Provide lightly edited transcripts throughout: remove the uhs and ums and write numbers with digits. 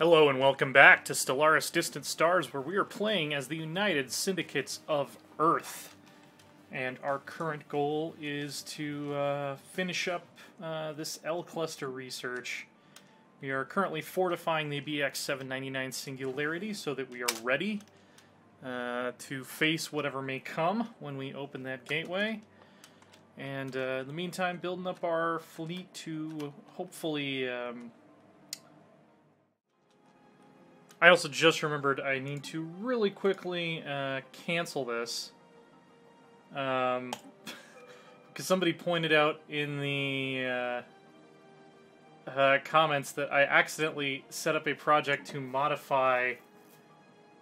Hello and welcome back to Stellaris Distant Stars, where we are playing as the United Syndicates of Earth. And our current goal is to finish up this L cluster research. We are currently fortifying the BX-799 Singularity so that we are ready to face whatever may come when we open that gateway. And in the meantime, building up our fleet to hopefully... I also just remembered I need to really quickly cancel this. Because somebody pointed out in the comments that I accidentally set up a project to modify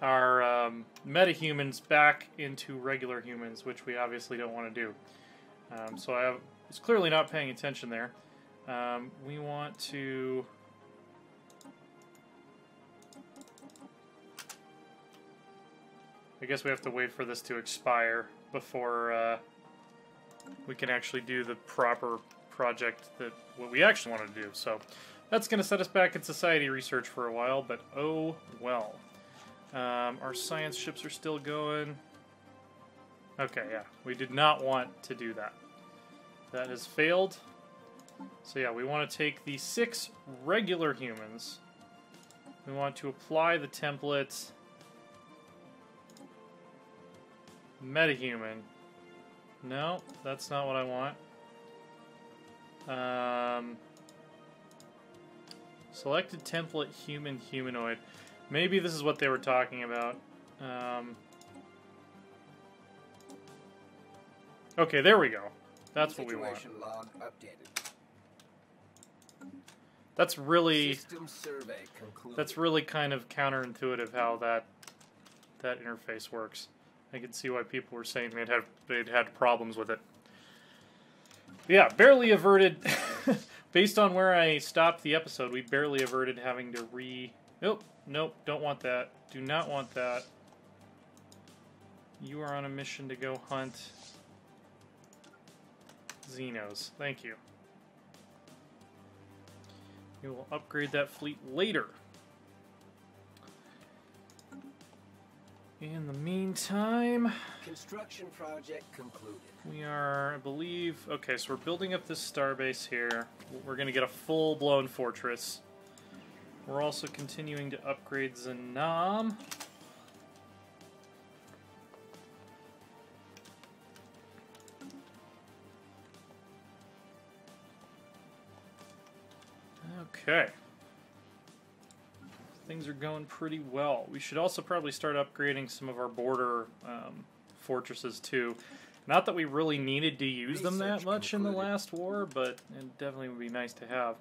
our metahumans back into regular humans, which we obviously don't want to do. So I was clearly not paying attention there. We want to... I guess we have to wait for this to expire before we can actually do the proper project that what we actually want to do. So that's going to set us back in society research for a while, but oh well. Our science ships are still going. Okay, yeah, we did not want to do that. That has failed. So yeah, we want to take the 6 regular humans. We want to apply the template... Metahuman. No, that's not what I want. Selected template human humanoid. Maybe this is what they were talking about. Okay, there we go. That's what we want. Log updated. That's really System survey concluded. that's really kind of counterintuitive how that interface works. I can see why people were saying they'd had problems with it. Yeah, barely averted. Based on where I stopped the episode, we barely averted having to Nope, nope, don't want that. Do not want that. You are on a mission to go hunt Xenos. Thank you. We will upgrade that fleet later. In the meantime, construction project concluded. We are, I believe, okay, so we're building up this starbase here. We're going to get a full-blown fortress. We're also continuing to upgrade Zanam. Okay. Things are going pretty well. We should also probably start upgrading some of our border fortresses too. Not that we really needed to use them that much in the last war, but it definitely would be nice to have.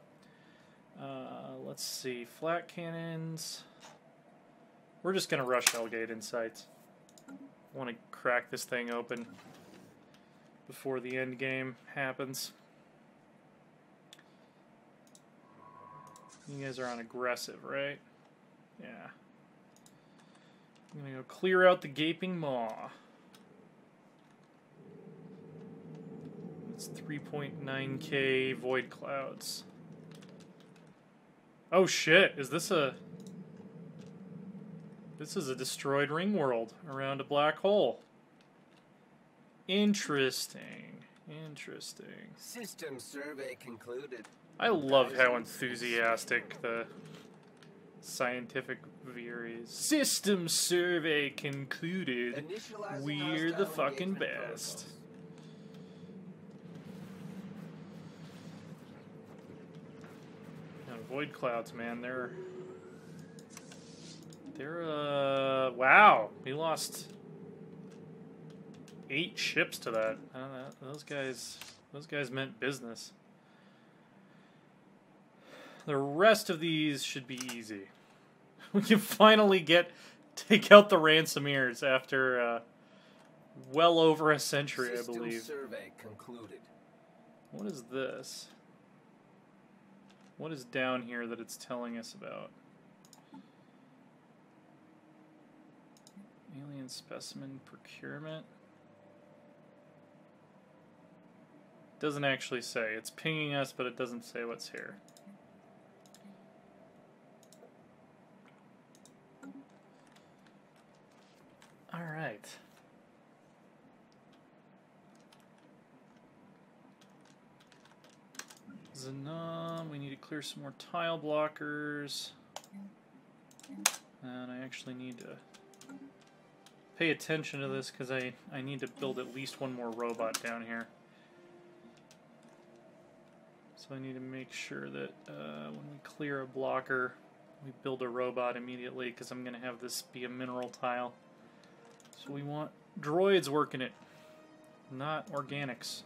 Let's see, flat cannons. We're just going to rush Hellgate Insights. I want to crack this thing open before the end game happens. You guys are on aggressive, right? Yeah. I'm gonna go clear out the gaping maw. It's 3.9k void clouds. Oh shit, is this a... This is a destroyed ring world around a black hole. Interesting. Interesting. System survey concluded. I love how enthusiastic the scientific veer is. System survey concluded. We're the fucking best. Now, void clouds, man, they're wow. We lost 8 ships to that. I don't know. Those guys meant business. The rest of these should be easy. We can finally take out the ransomeers after well over a century, I believe. Survey concluded. What is this? What is down here that it's telling us about? Alien specimen procurement? Doesn't actually say. It's pinging us, but it doesn't say what's here. We need to clear some more tile blockers. And I actually need to pay attention to this because I need to build at least one more robot down here. So I need to make sure that when we clear a blocker, we build a robot immediately because I'm going to have this be a mineral tile. So we want droids working it, not organics.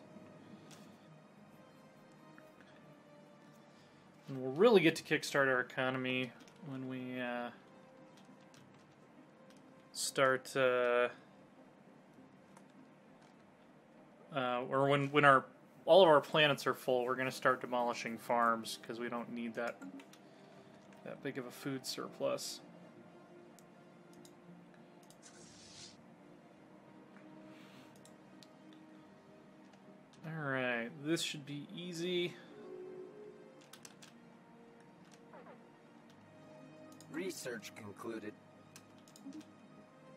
And we'll really get to kickstart our economy when we start, or when all of our planets are full. We're going to start demolishing farms because we don't need that big of a food surplus. All right, this should be easy. Research concluded.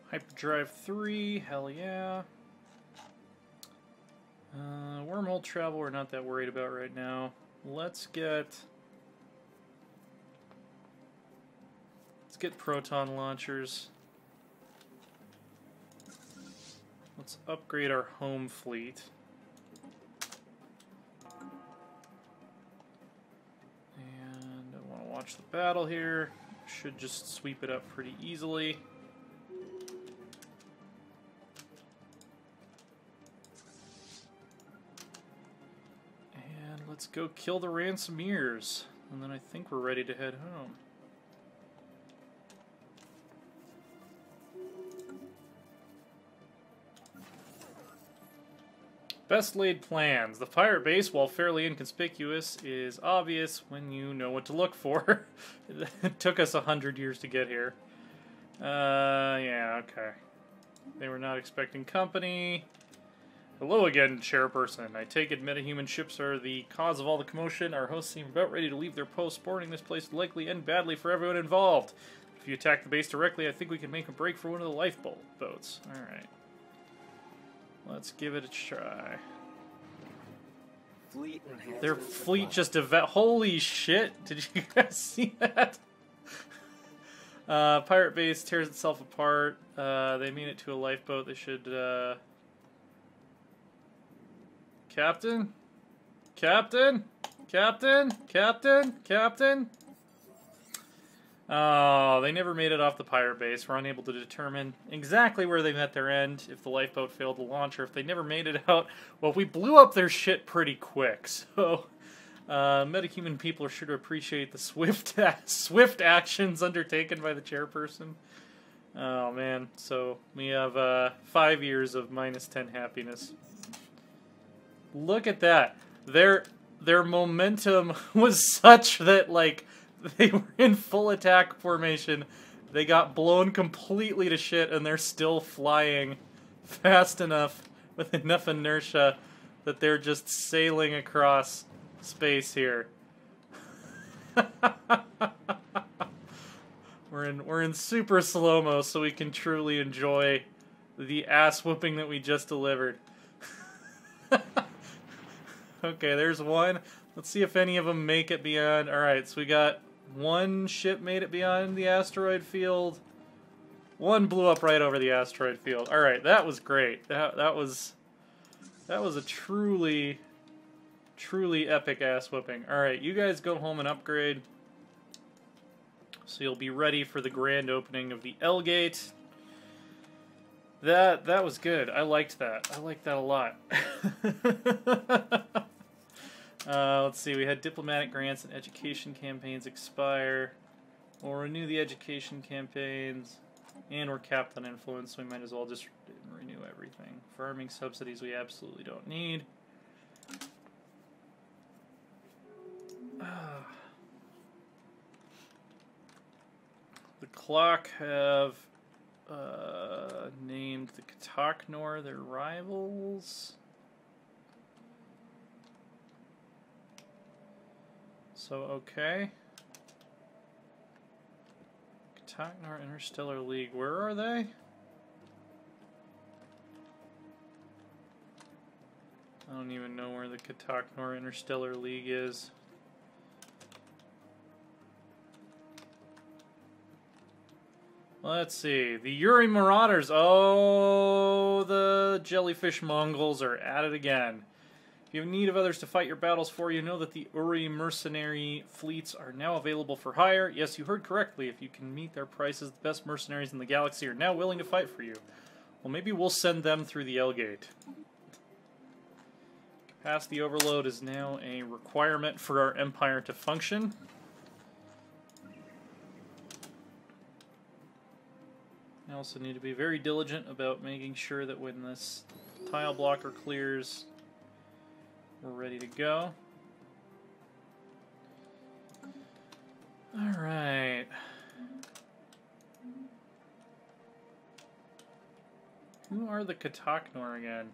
Hyperdrive 3, hell yeah. Wormhole travel we're not that worried about right now. Let's get proton launchers. Let's upgrade our home fleet. And I want to watch the battle here. Should just sweep it up pretty easily. And let's go kill the ransomeers. And then I think we're ready to head home. Best laid plans. The pirate base, while fairly inconspicuous, is obvious when you know what to look for. It took us 100 years to get here. Yeah, okay. They were not expecting company. Hello again, chairperson. I take it metahuman ships are the cause of all the commotion. Our hosts seem about ready to leave their post. Boarding this place would likely end badly for everyone involved. If you attack the base directly, I think we can make a break for one of the lifeboats. Alright. Let's give it a try. Fleet Their fleet just holy shit! Did you guys see that? Pirate base tears itself apart. They mean it to a lifeboat. They should. Captain? Captain? Captain? Captain? Captain? Oh, they never made it off the pirate base. We're unable to determine exactly where they met their end, if the lifeboat failed to launch, or if they never made it out. Well, we blew up their shit pretty quick, so metahuman people are sure to appreciate the swift actions undertaken by the chairperson. Oh, man. So we have 5 years of -10 happiness. Look at that. Their momentum was such that, like, they were in full attack formation. They got blown completely to shit, and they're still flying fast enough with enough inertia that they're just sailing across space here. We're in super slow-mo, so we can truly enjoy the ass whooping that we just delivered. Okay, there's one. Let's see if any of them make it beyond. Alright, so we got one ship made it beyond the asteroid field. One blew up right over the asteroid field. Alright, that was great. That was a truly epic ass whooping. Alright, you guys go home and upgrade. So you'll be ready for the grand opening of the L Gate. That was good. I liked that. I liked that a lot. Let's see. We had diplomatic grants and education campaigns expire. We'll renew the education campaigns. And we're capped on influence, so we might as well just renew everything. Farming subsidies we absolutely don't need. The Clock have named the Kataknor their rivals. So, okay. Kataknor Interstellar League, where are they? I don't even know where the Kataknor Interstellar League is. Let's see. The Uri Marauders. Oh, the jellyfish Mongols are at it again. If you have need of others to fight your battles for you, know that the Uri mercenary fleets are now available for hire. Yes, you heard correctly. If you can meet their prices, the best mercenaries in the galaxy are now willing to fight for you. Well, maybe we'll send them through the L-Gate. Capacity overload is now a requirement for our empire to function. I also need to be very diligent about making sure that when this tile blocker clears, we're ready to go. Alright. Who are the Kataknor again?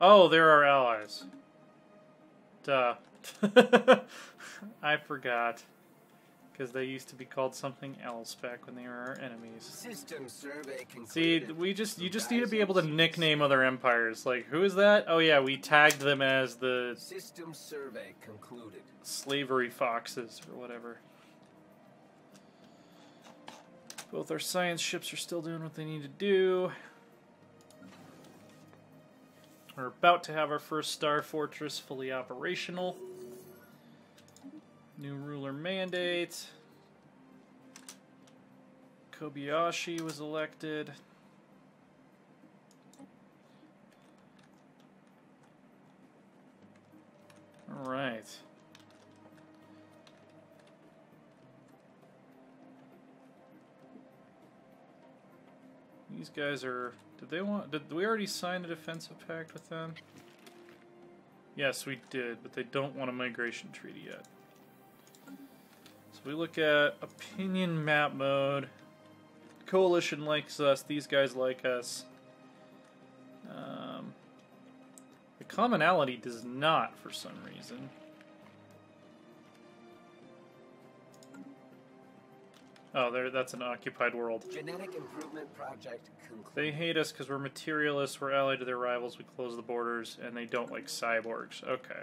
Oh, they're our allies. Duh. I forgot. Because they used to be called something else back when they were our enemies. System survey concluded. See, you just need to be able to nickname other empires. Like, who is that? Oh yeah, we tagged them as the System survey concluded. slavery foxes or whatever. Both our science ships are still doing what they need to do. We're about to have our first Star Fortress fully operational. New ruler mandate. Kobayashi was elected. All right. These guys are... Did we already sign a defensive pact with them? Yes, we did, but they don't want a migration treaty yet. So we look at opinion map mode. Coalition likes us. These guys like us. The commonality does not, for some reason. Oh, that's an occupied world. Genetic improvement project concluded. They hate us because we're materialists, we're allied to their rivals, we close the borders, and they don't like cyborgs. Okay.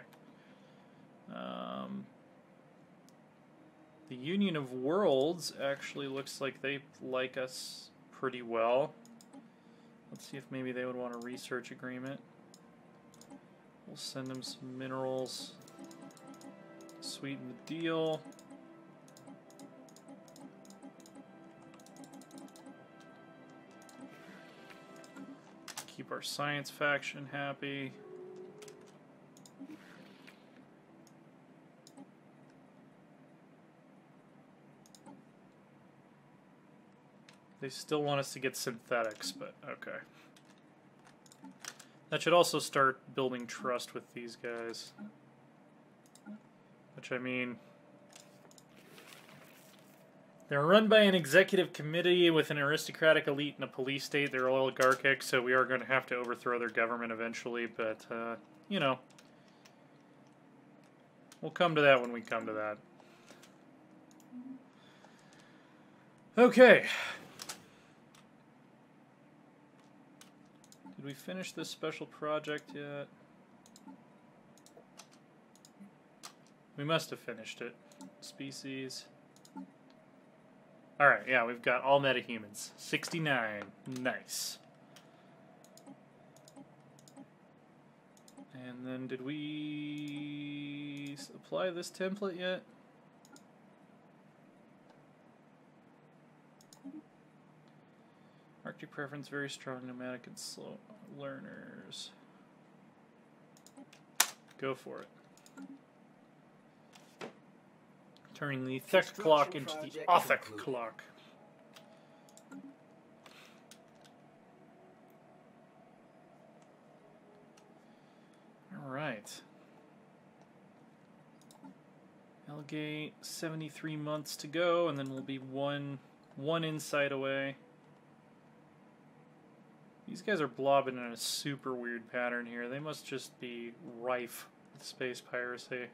The Union of Worlds actually looks like they like us pretty well. Let's see if maybe they would want a research agreement. We'll send them some minerals. Sweeten the deal. Keep our science faction happy. They still want us to get synthetics, but okay. That should also start building trust with these guys. Which, I mean... They're run by an executive committee with an aristocratic elite and a police state. They're oligarchic, so we are going to have to overthrow their government eventually, but, you know. We'll come to that when we come to that. Okay. Did we finish this special project yet? We must have finished it. Species. Alright, yeah, we've got all metahumans. 69. Nice. And then did we apply this template yet? Arctic preference, very strong, nomadic, and slow learners. Go for it. Turning the Thek clock into the Othek clock. Alright. L-Gate, 73 months to go, and then we'll be one insight away. These guys are blobbing in a super weird pattern here. They must just be rife with space piracy.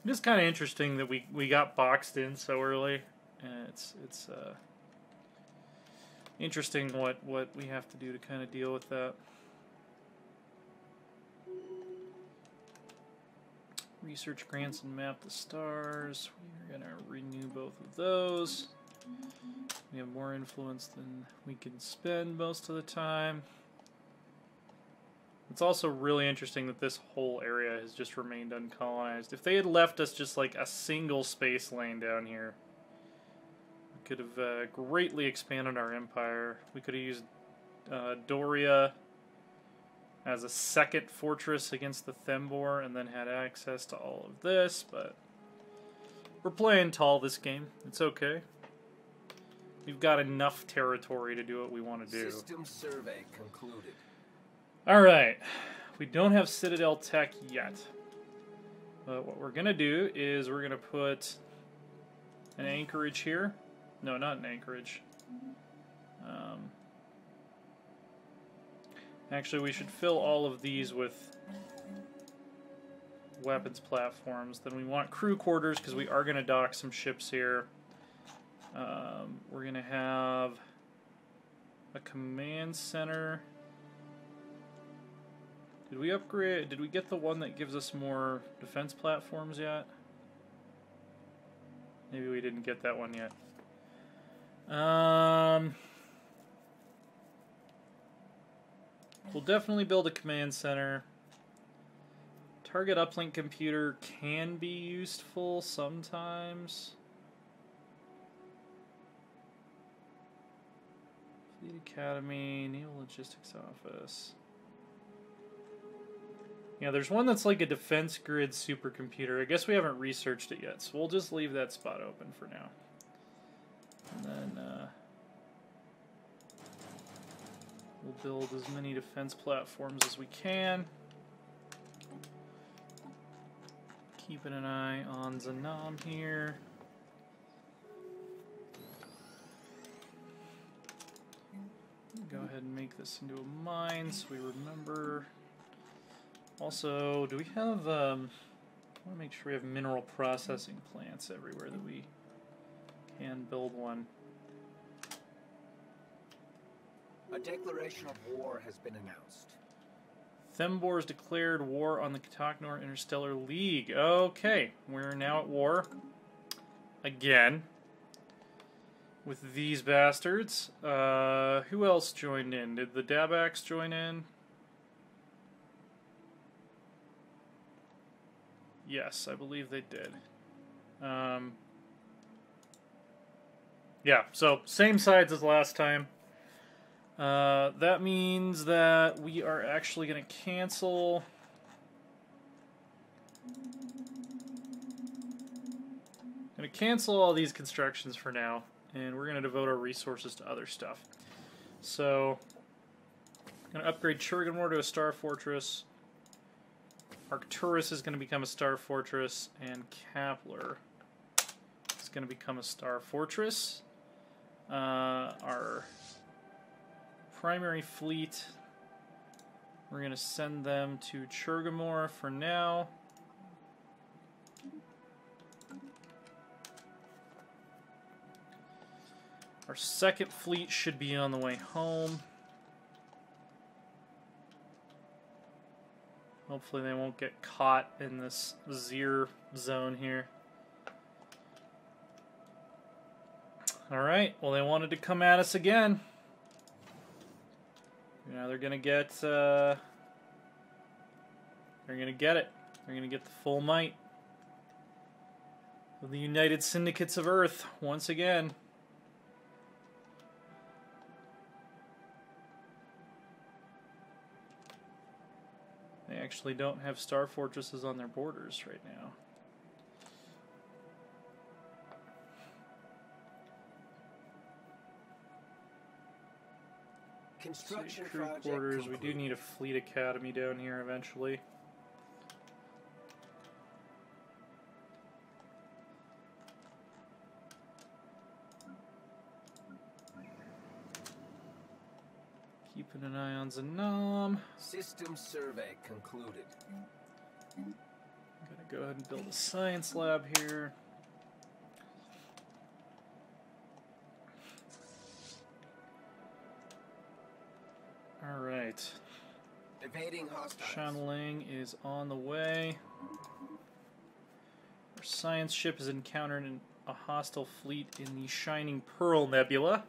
It is kind of interesting that we got boxed in so early, and it's interesting what we have to do to kind of deal with that. Research grants and map the stars. We're going to renew both of those. We have more influence than we can spend most of the time. It's also really interesting that this whole area has just remained uncolonized. If they had left us just like a single space lane down here, we could have greatly expanded our empire. We could have used Doria as a second fortress against the Thembor and then had access to all of this, but we're playing tall this game. It's okay. We've got enough territory to do what we want to do. System survey concluded. Alright, we don't have Citadel tech yet. But what we're going to do is we're going to put an anchorage here. No, not an anchorage. Actually, we should fill all of these with weapons platforms. Then we want crew quarters because we are going to dock some ships here. We're going to have a command center. Did we upgrade? Did we get the one that gives us more defense platforms yet? Maybe we didn't get that one yet. We'll definitely build a command center. Target uplink computer can be useful sometimes. Fleet Academy, Naval Logistics Office. Yeah, there's one that's like a defense grid supercomputer. I guess we haven't researched it yet, so we'll just leave that spot open for now. And then we'll build as many defense platforms as we can. Keeping an eye on Zanam here. Go ahead and make this into a mine so we remember. Also, do we have, I want to make sure we have mineral processing plants everywhere that we can build one. A declaration of war has been announced. Thembor's declared war on the Kataknor Interstellar League. Okay, we're now at war. Again. With these bastards. Who else joined in? Did the Dabax join in? Yes, I believe they did. Yeah, so same sides as last time. That means that we are actually going to cancel... going to cancel all these constructions for now, and we're going to devote our resources to other stuff. So, I'm going to upgrade Churganmore to a Star Fortress. Arcturus is going to become a Star Fortress, and Kepler is going to become a Star Fortress. Our primary fleet, we're going to send them to Churganmore for now. Our second fleet should be on the way home. Hopefully they won't get caught in this Zir zone here. Alright, well they wanted to come at us again. Now they're gonna get it. They're gonna get the full might of the United Syndicates of Earth once again. They actually don't have Star Fortresses on their borders right now. Construction crew project quarters. We do concluded. need a fleet academy down here eventually. Keeping an eye on Zanam. System survey concluded. I'm gonna go ahead and build a science lab here. Alright. Evading hostiles. Shanling is on the way. Our science ship has encountered a hostile fleet in the Shining Pearl Nebula.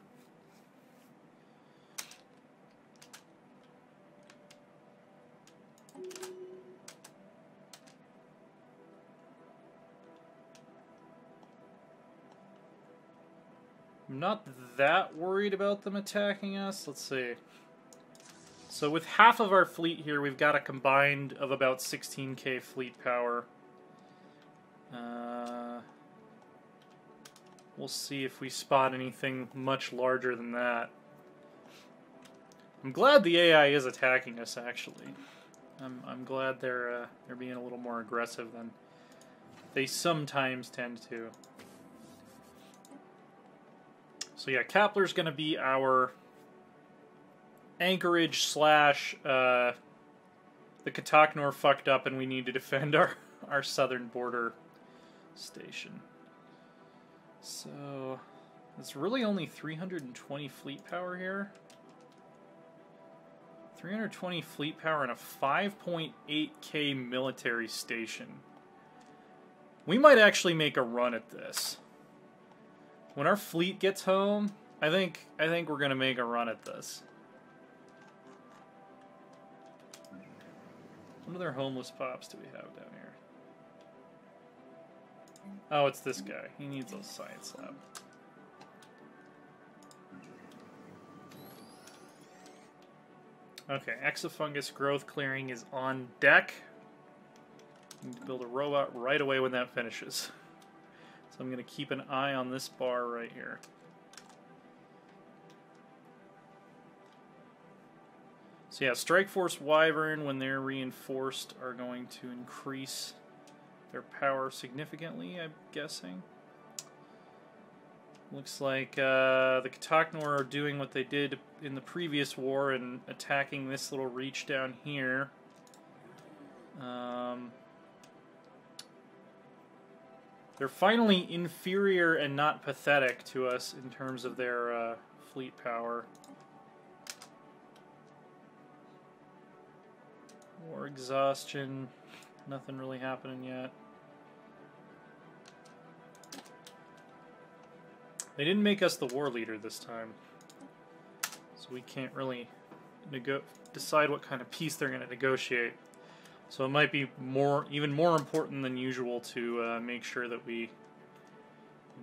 I'm not that worried about them attacking us. Let's see. So with half of our fleet here, we've got a combined of about 16k fleet power. We'll see if we spot anything much larger than that. I'm glad the AI is attacking us, actually. I'm glad they're being a little more aggressive than they sometimes tend to. So yeah, Kepler's going to be our anchorage slash the Kataknor fucked up and we need to defend our southern border station. So it's really only 320 fleet power here. 320 fleet power and a 5.8k military station. We might actually make a run at this. When our fleet gets home, I think we're gonna make a run at this. What other homeless pops do we have down here? Oh, it's this guy. He needs a science lab. Okay, exofungus growth clearing is on deck. Need to build a robot right away when that finishes. So I'm going to keep an eye on this bar right here. So yeah, Strike Force Wyvern, when they're reinforced, are going to increase their power significantly, I'm guessing. Looks like the Kataknor are doing what they did in the previous war and attacking this little reach down here. They're finally inferior and not pathetic to us in terms of their fleet power. War exhaustion. Nothing really happening yet. They didn't make us the war leader this time. So we can't really decide what kind of peace they're going to negotiate. So it might be even more important than usual to make sure that we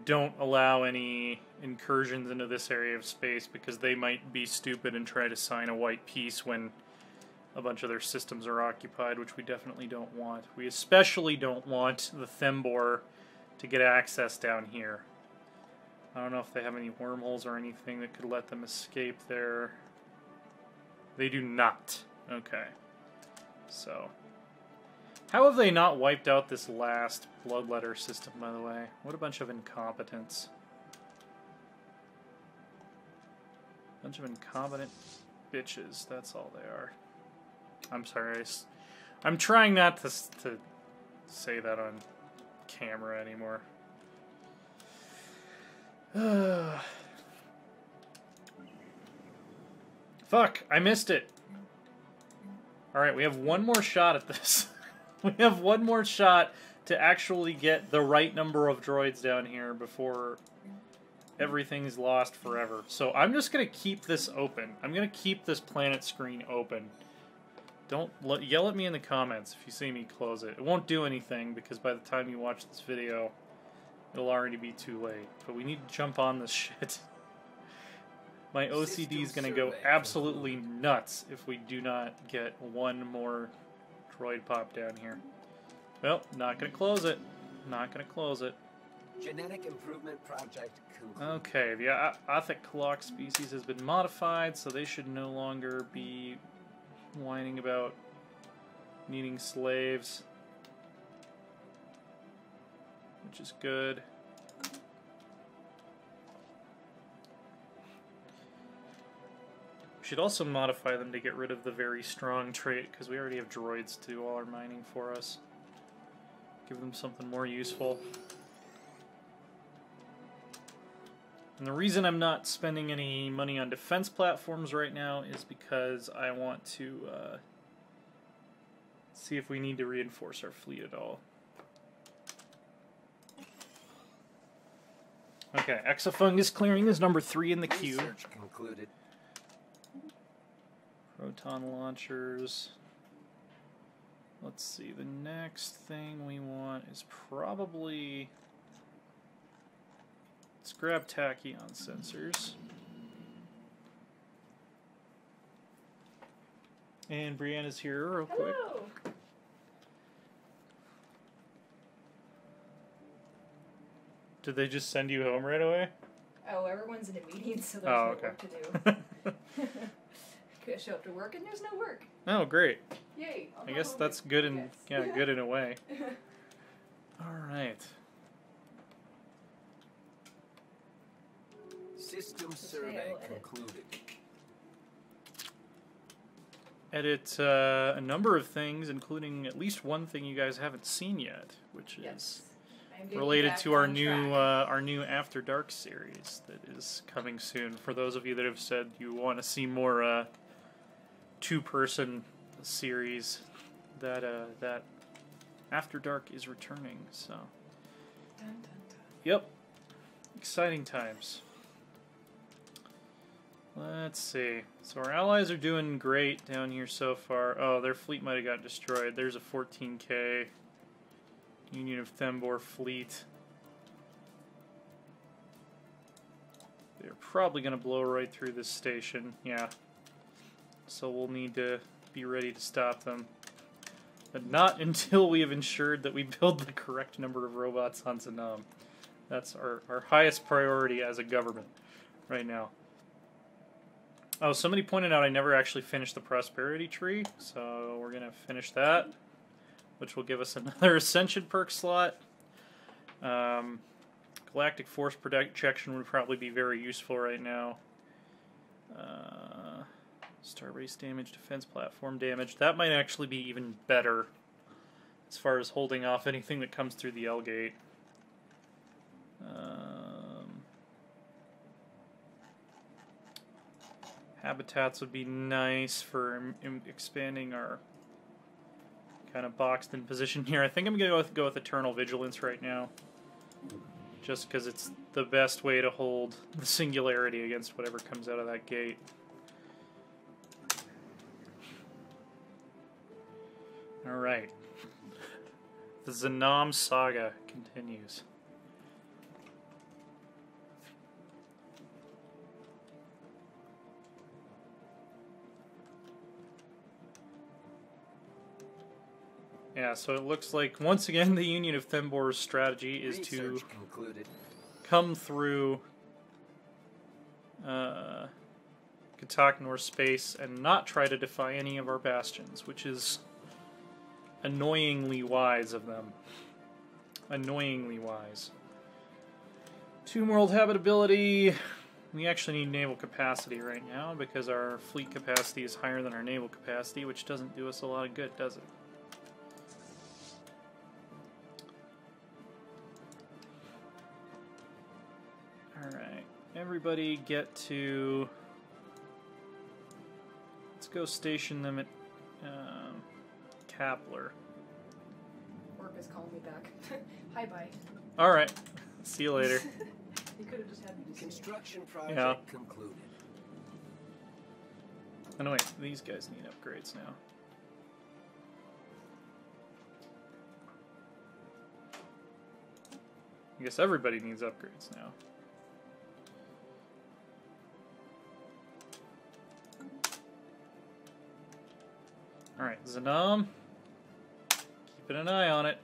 don't allow any incursions into this area of space, because they might be stupid and try to sign a white peace when a bunch of their systems are occupied, which we definitely don't want. We especially don't want the Thembor to get access down here. I don't know if they have any wormholes or anything that could let them escape there. They do not. Okay. So, how have they not wiped out this last bloodletter system, by the way? What a bunch of incompetents. Bunch of incompetent bitches, that's all they are. I'm sorry, I'm trying not to say that on camera anymore. Fuck, I missed it. Alright, we have one more shot at this. We have one more shot to actually get the right number of droids down here before everything's lost forever. So I'm just going to keep this open. I'm going to keep this planet screen open. Don't yell at me in the comments if you see me close it. It won't do anything, because by the time you watch this video, it'll already be too late. But we need to jump on this shit. My OCD is going to go absolutely nuts if we do not get one more droid pop down here. Well, not going to close it. Not going to close it. Genetic improvement project concluded. Okay, the Athik clock species has been modified, so they should no longer be whining about needing slaves, which is good. We should also modify them to get rid of the very strong trait, because we already have droids to do all our mining for us. Give them something more useful. And the reason I'm not spending any money on defense platforms right now is because I want to see if we need to reinforce our fleet at all. Okay, exofungus clearing is number 3 in the queue. Research concluded. Proton launchers. Let's see, the next thing we want is probably... Let's grab tachyon sensors. And Brianna's here real quick. Hello. Did they just send you home right away? Oh, everyone's in a meeting, so there's no work to do. Could show up to work and there's no work. Oh, great. Yay. I guess that's good in good in a way. All right. System survey concluded. Edit a number of things, including at least one thing you guys haven't seen yet, which is related to our new After Dark series that is coming soon. For those of you that have said you want to see more two-person series, that After Dark is returning. So, Dun, dun, dun. yep, exciting times. Let's see. So our allies are doing great down here so far. Oh, their fleet might have got destroyed. There's a 14K Union of Thembor fleet. They're probably going to blow right through this station. Yeah. So we'll need to be ready to stop them. But not until we have ensured that we build the correct number of robots on Zanam. That's our highest priority as a government right now. Oh, somebody pointed out I never actually finished the prosperity tree, so we're going to finish that, which will give us another Ascension perk slot. Galactic Force Protection would probably be very useful right now. Starbase damage, defense platform damage. That might actually be even better as far as holding off anything that comes through the L gate. Habitats would be nice for expanding our kind of boxed in position here. I think I'm going to go with Eternal Vigilance right now. Just because it's the best way to hold the Singularity against whatever comes out of that gate. Alright. The Zanam saga continues. Yeah, so it looks like, once again, the Union of Thembor's strategy is to come through Kataknor space and not try to defy any of our bastions, which is annoyingly wise of them. Annoyingly wise. 2 world habitability. We actually need naval capacity right now because our fleet capacity is higher than our naval capacity, which doesn't do us a lot of good, does it? Alright, everybody get to... Let's go station them at Kapler. Work is calling me back. Hi, bye. Alright, see you later. You could have just had me to Construction project concluded. Oh no, wait, these guys need upgrades now. I guess everybody needs upgrades now. Alright, Zanam. Keeping an eye on it.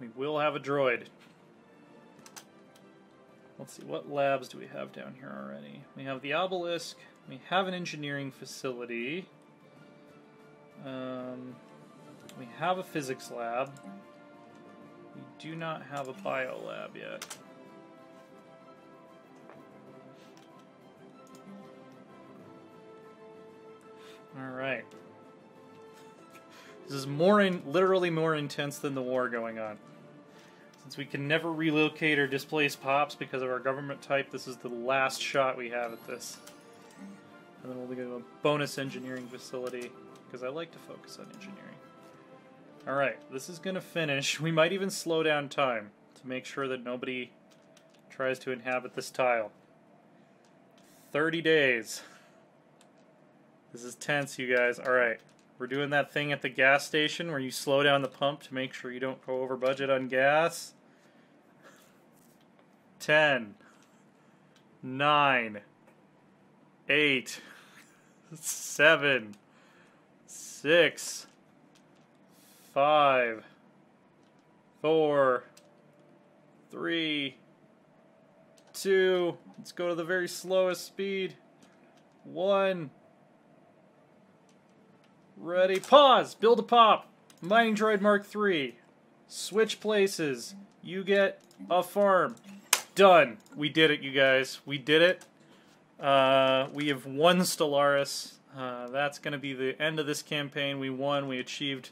We will have a droid. Let's see, what labs do we have down here already? We have the obelisk. We have an engineering facility. We have a physics lab. We do not have a bio lab yet. Alright. This is literally more intense than the war going on. Since we can never relocate or displace pops because of our government type, this is the last shot we have at this. And then we'll go to a bonus engineering facility, because I like to focus on engineering. Alright, this is going to finish. We might even slow down time to make sure that nobody tries to inhabit this tile. 30 days. This is tense, you guys. Alright, we're doing that thing at the gas station where you slow down the pump to make sure you don't go over budget on gas. 10, 9, 8, 7, 6, 5, 4, 3, 2, let's go to the very slowest speed. 1, ready, pause, build a pop, mining droid Mark III, switch places, you get a farm. Done. We did it, you guys. We did it. We have won Stellaris. That's going to be the end of this campaign. We won. We achieved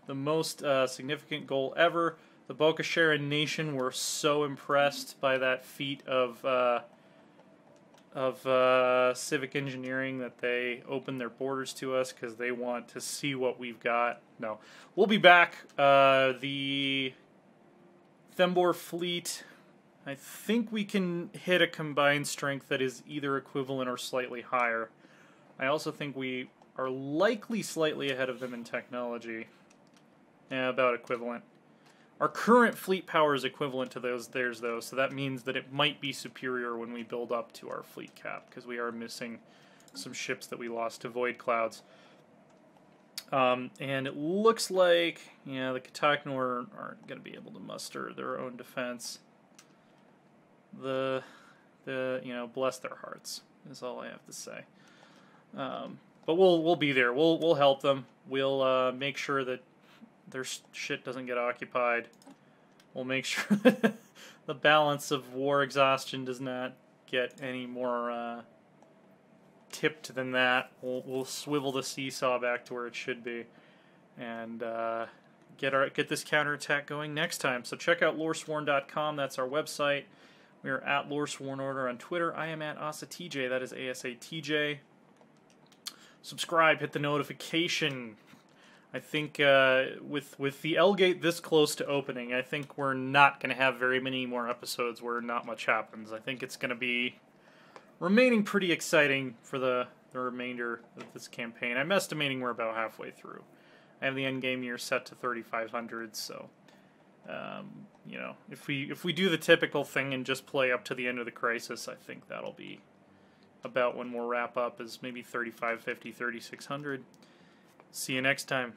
the most significant goal ever. The Bo-Katan Nation were so impressed by that feat of civic engineering that they opened their borders to us because they want to see what we've got. No. We'll be back. The Thembor fleet, I think we can hit a combined strength that is either equivalent or slightly higher. I also think we are likely slightly ahead of them in technology. Yeah, about equivalent. Our current fleet power is equivalent to theirs, though, so that means that it might be superior when we build up to our fleet cap, because we are missing some ships that we lost to Void Clouds. And it looks like, yeah, the Kataknor aren't going to be able to muster their own defense. You know, bless their hearts is all I have to say. But we'll be there. We'll help them. We'll make sure that their shit doesn't get occupied. We'll make sure that the balance of war exhaustion does not get any more tipped than that. We'll swivel the seesaw back to where it should be, and get this counterattack going next time. So check out Loresworn.com. That's our website. We are at Loresworn Order on Twitter. I am at AsaTJ. That is ASATJ. Subscribe. Hit the notification. I think with the L gate this close to opening, I think we're not going to have very many more episodes where not much happens. I think it's going to be remaining pretty exciting for the remainder of this campaign. I'm estimating we're about halfway through. I have the end game year set to 3,500, so you know, if we do the typical thing and just play up to the end of the crisis, I think that'll be about when we'll wrap up, is maybe 3,550, 3,600. See you next time.